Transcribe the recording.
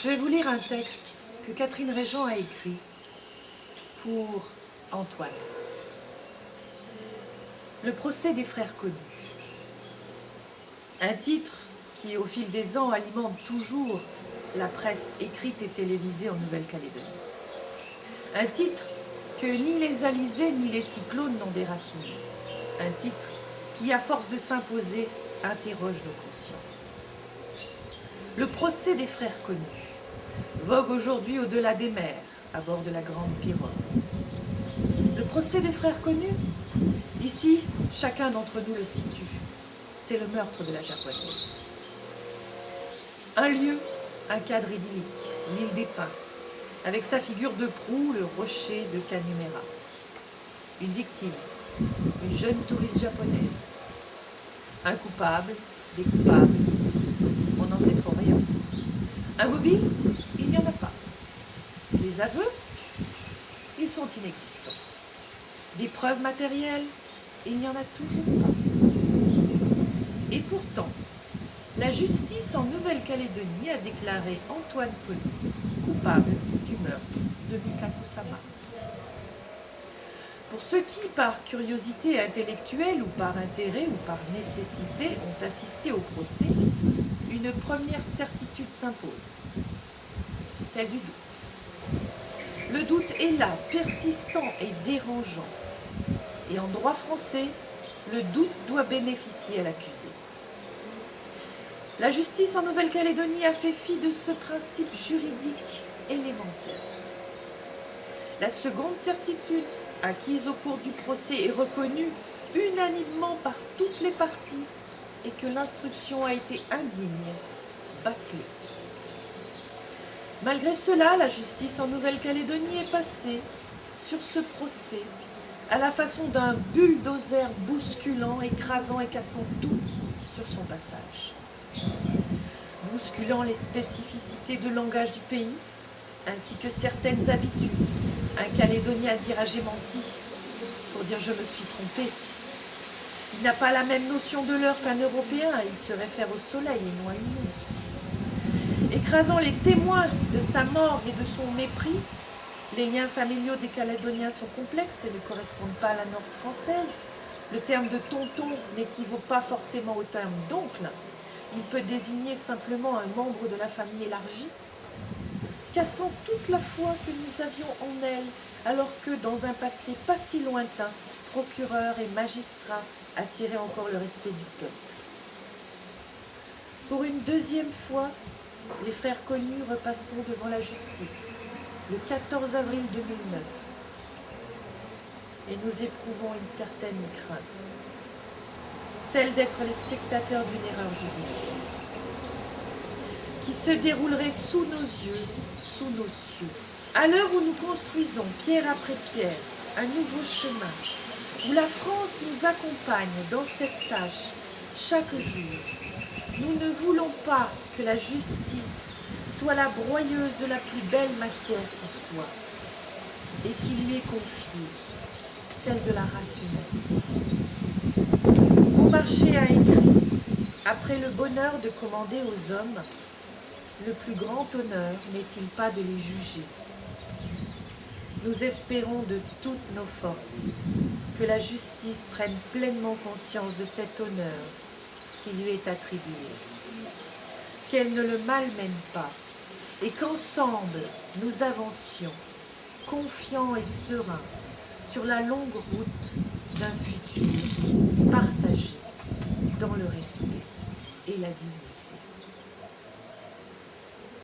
Je vais vous lire un texte que Catherine Régent a écrit pour Antoine. Le procès des frères connus. Un titre qui, au fil des ans, alimente toujours la presse écrite et télévisée en Nouvelle-Calédonie. Un titre que ni les alizés ni les cyclones n'ont déraciné. Un titre qui, à force de s'imposer, interroge nos consciences. Le procès des frères connus vogue aujourd'hui au-delà des mers, à bord de la grande pirogue. Le procès des frères connus, ici, chacun d'entre nous le situe. C'est le meurtre de la japonaise. Un lieu, un cadre idyllique, l'île des Pins, avec sa figure de proue, le rocher de Kanumera. Une victime, une jeune touriste japonaise. Un coupable, des coupables, on n'en sait trop rien. Un mobile, il n'y en a pas. Les aveux, ils sont inexistants. Des preuves matérielles, il n'y en a toujours pas. Et pourtant, la justice en Nouvelle-Calédonie a déclaré Antoine Connu coupable du meurtre de Mika Kusama. Pour ceux qui, par curiosité intellectuelle ou par intérêt ou par nécessité, ont assisté au procès, une première certitude s'impose, celle du doute. Le doute est là, persistant et dérangeant. Et en droit français, le doute doit bénéficier à l'accusé. La justice en Nouvelle-Calédonie a fait fi de ce principe juridique élémentaire. La seconde certitude, acquise au cours du procès et reconnue unanimement par toutes les parties, est que l'instruction a été indigne, bâclée. Malgré cela, la justice en Nouvelle-Calédonie est passée sur ce procès à la façon d'un bulldozer bousculant, écrasant et cassant tout sur son passage. Bousculant les spécificités de langage du pays, ainsi que certaines habitudes. Un Calédonien dira j'ai menti pour dire je me suis trompé. Il n'a pas la même notion de l'heure qu'un Européen, il se réfère au soleil et non à une montre. Écrasant les témoins de sa mort et de son mépris, les liens familiaux des Calédoniens sont complexes et ne correspondent pas à la norme française. Le terme de tonton n'équivaut pas forcément au terme d'oncle. Il peut désigner simplement un membre de la famille élargie, cassant toute la foi que nous avions en elle, alors que dans un passé pas si lointain, procureurs et magistrats attiraient encore le respect du peuple. Pour une deuxième fois, les frères connus repasseront devant la justice, le 14 avril 2009, et nous éprouvons une certaine crainte, celle d'être les spectateurs d'une erreur judiciaire, qui se déroulerait sous nos yeux, sous nos cieux. À l'heure où nous construisons, pierre après pierre, un nouveau chemin, où la France nous accompagne dans cette tâche chaque jour, nous ne voulons pas que la justice soit la broyeuse de la plus belle matière qui soit, et qui lui est confiée, celle de la race humaine. Beaumarchais a écrit, après le bonheur de commander aux hommes, le plus grand honneur n'est-il pas de les juger? Nous espérons de toutes nos forces que la justice prenne pleinement conscience de cet honneur qui lui est attribué, qu'elle ne le malmène pas et qu'ensemble nous avancions, confiants et sereins, sur la longue route d'un futur partagé dans le respect et la dignité.